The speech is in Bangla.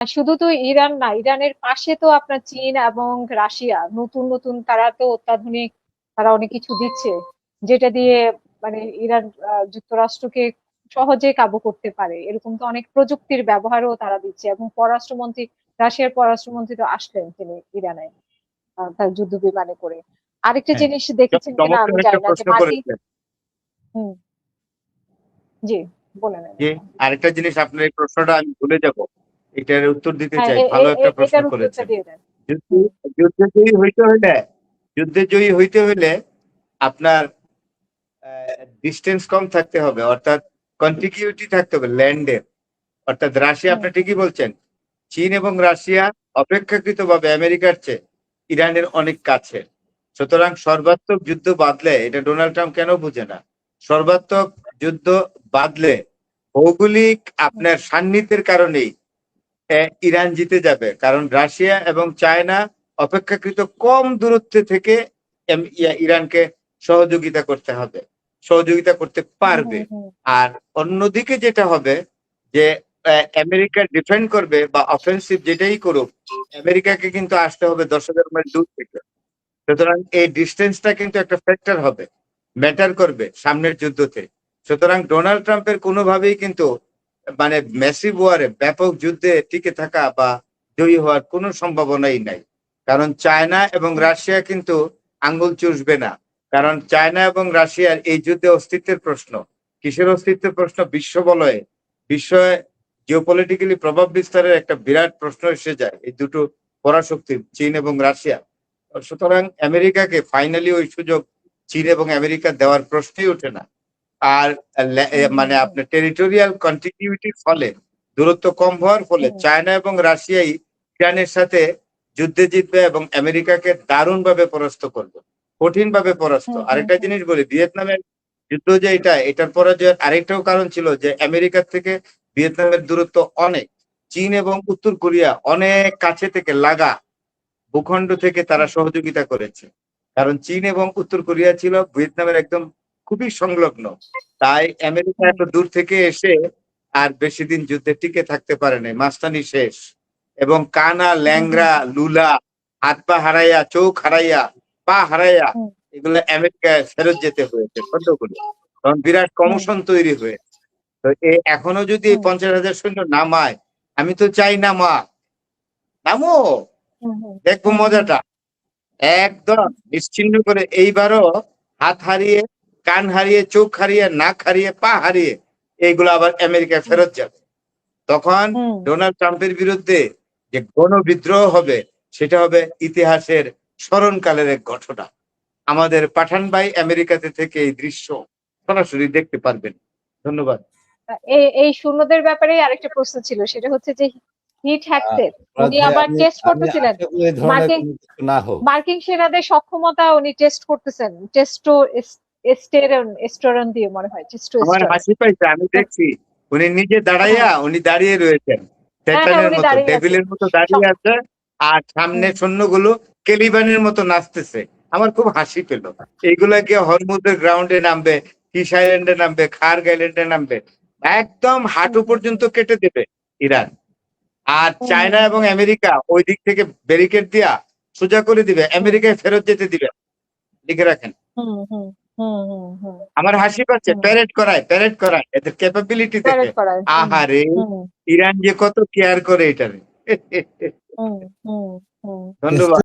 শুধু তো ইরান না, ইরানের পাশে তো আপনার চীন এবং রাশিয়া নতুন নতুন, তারা তো অত্যাধুনিক, তারা অনেক কিছু দিচ্ছে, যেটা দিয়ে মানে ইরান যুক্তরাষ্ট্রকে সহজে কাবু করতে পারে। এরকম তো অনেক প্রযুক্তির ব্যবহারও তারা দিচ্ছে। এবং পররাষ্ট্রমন্ত্রী, রাশিয়ার পররাষ্ট্রমন্ত্রী তো আসলেন তিনি ইরানে, তার যুদ্ধ বিমানে করে। আরেকটা হ্যাঁ, জিনিস দেখেছেন কিনা আমি চমৎকার একটা জানি না, যে প্রশ্ন মার্কিন। করেছেন। হুম। জি, বলে নেন যে এটা। আরেকটা জিনিস, আপনার এই প্রশ্নটা আমি ভুলে যাব, এটার উত্তর দিতে হ্যাঁ, চাই। ভালো একটা প্রশ্ন এটার উত্তরটা করেছেন। দিয়ে দেন। যুদ্ধে হুম। যুদ্ধে জয়ী হইতে হলে যুদ্ধে জয়ী হইতে হলে আপনার ডিস্টেন্স কম থাকতে হবে, অর্থাৎ কন্টিকিউটি থাকতে হবে ল্যান্ডের। অর্থাৎ রাশিয়া, হুম। আপনি ঠিকই বলছেন, চীন এবং রাশিয়া অপেক্ষাকৃতভাবে আমেরিকার চেয়ে ইরানের অনেক কাছে। সুতরাং সর্বাত্মক যুদ্ধ বাঁধলে, এটা ডোনাল্ড ট্রাম্প কেন বুঝে না, সর্বাত্মক যুদ্ধ বাঁধলে ভৌগোলিক হুম। আপনার সান্নিধ্যের কারণেই ইরান জিতে যাবে। কারণ রাশিয়া এবং চায়না অপেক্ষাকৃত কম দূরত্বে থেকে ইরানকে সহযোগিতা করতে হবে, সহযোগিতা করতে হুম। পারবে। হুম। হুম। আর অন্যদিকে যেটা হবে যে আমেরিকা ডিফেন্ড করবে বা অফেন্সিভ যেটাই করুক, আমেরিকাকে কিন্তু আসতে হবে 10,000 মাইল দূর থেকে। সুতরাং এই ডিস্টেন্সটা কিন্তু একটা ফ্যাক্টর হবে, ম্যাটার করবে সামনের যুদ্ধতে। সুতরাং ডোনাল্ড ট্রাম্পের কোনোভাবেই কিন্তু মানে ম্যাসিভ ওয়ারে, ব্যাপক যুদ্ধে টিকে থাকা বা জয়ী হওয়ার কোনো সম্ভাবনাই নাই। কারণ চায়না এবং হুম। রাশিয়া কিন্তু আঙ্গুল চুষবে না। কারণ চায়না এবং রাশিয়ার এই যুদ্ধে অস্তিত্বের প্রশ্ন। কিসের অস্তিত্বের প্রশ্ন? বিশ্ব বলয়ে, বিশ্বে জিওপলিটিক্যালি প্রভাব বিস্তারের একটা বিরাট প্রশ্ন এসে যায় এই দুটো পরাশক্তি, চীন এবং রাশিয়া। সুতরাং আমেরিকাকে ফাইনালি ওই সুযোগ চীন এবং আমেরিকা দেওয়ার প্রশ্নই ওঠে না। আর হুম। হুম। মানে হুম। আপনার টেরিটোরিয়াল কন্টিনিউটির ফলে, দূরত্ব কম হওয়ার ফলে হুম। চায়না এবং রাশিয়াই ইরানের সাথে যুদ্ধে জিতবে এবং আমেরিকাকে দারুণভাবে পরাস্ত করবে, কঠিনভাবে পরাস্ত। হুম। হুম। আরেকটা হুম। জিনিস বলি, ভিয়েতনামের যুদ্ধ যে এটার পরাজয়ের আরেকটাও কারণ ছিল যে আমেরিকার থেকে ভিয়েতনামের দূরত্ব অনেক। চীন এবং উত্তর কোরিয়া অনেক কাছে থেকে লাগা ভূখণ্ড থেকে তারা হুম। সহযোগিতা করেছে। কারণ চীন এবং উত্তর কোরিয়া ছিল ভিয়েতনামের একদম খুবই সংলগ্ন। তাই আমেরিকা হুম। এত দূর থেকে এসে আর বেশি দিন যুদ্ধে টিকে থাকতে পারে নাই, মাস্তানি শেষ। এবং কানা, হুম। হুম। ল্যাংরা, লুলা, হাত পা হারাইয়া, চোখ হারাইয়া, পা হারাইয়া হুম। এগুলো আমেরিকায় ফেরত যেতে হয়েছে সদ্যগুলো। কারণ বিরাট হুম। কমিশন তৈরি হয়েছে। তো এখনো যদি হুম। 50,000 সৈন্য নামায়, আমি তো চাই নামা, নামো, হুম। হুম। দেখবো হুম। হুম। মজাটা। একদম নিশ্চিহ্ন করে এইবারও হাত হারিয়ে, কান হারিয়ে, চোখ হারিয়ে, নাক হারিয়ে, পা হারিয়ে এইগুলো আবার আমেরিকায় হুম। ফেরত যাবে। তখন হুম। ডোনাল্ড ট্রাম্পের বিরুদ্ধে যে গণবিদ্রোহ হবে, সেটা হবে ইতিহাসের স্মরণকালের এক ঘটনা। আমাদের পাঠান ভাই আমেরিকাতে থেকে এই দৃশ্য সরাসরি দেখতে পারবেন। ধন্যবাদ। এই শূন্যদের ব্যাপারে আরেকটা প্রশ্ন ছিল, সেটা হচ্ছে যে হিট হ্যাকসের উনি অপরাধে আবার আমি টেস্ট আমি করতেছিলেন। আশা করি এই ধরনের মার্কিন কোনো কিছু না হোক। মার্কিন সেনাদের সক্ষমতা উনি টেস্ট করতেছেন, এস্টেরন দিয়ে মনে হয়, টেস্টো আমার এস্টার। হাসি পাইছে, আমি দেখছি উনি নিজে দাঁড়াইয়া, হ্যাঁ। উনি দাঁড়িয়ে রয়েছেন হ্যাঁ। হ্যাঁ, শয়তানের উনি মতো, দাঁড়িয়ে আছেন। ডেভিলের মতো দাঁড়িয়ে সব- আছে। আর সামনে হুম। সৈন্যগুলো কেলিবানের মতো নাচতেছে। আমার খুব হাসি পেল। এইগুলা গিয়ে হরমুজের গ্রাউন্ডে নামবে, কিস আইল্যান্ডে নামবে, খার্গ আইল্যান্ডে নামবে, একদম হুম। হাঁটু হুম। পর্যন্ত কেটে দেবে ইরান। আর হুম। হুম। চায়না এবং হুম। আমেরিকা ওই দিক থেকে ব্যারিকেড দিয়া সোজা করে দিবে, হুম। আমেরিকায় ফেরত যেতে দিবে। লিখে রাখেন। হুম। হুম। হুম। হুম। হুম। আমার হাসি পাচ্ছে, হুম। প্যারেড করায়, প্যারেড করায় এদের ক্যাপাবিলিটি দেখে। প্যারেড করায়। হুম। আহারে, হুম। ইরান যে কত কেয়ার করে এটারে। হুম। হুম। হুম। ধন্যবাদ।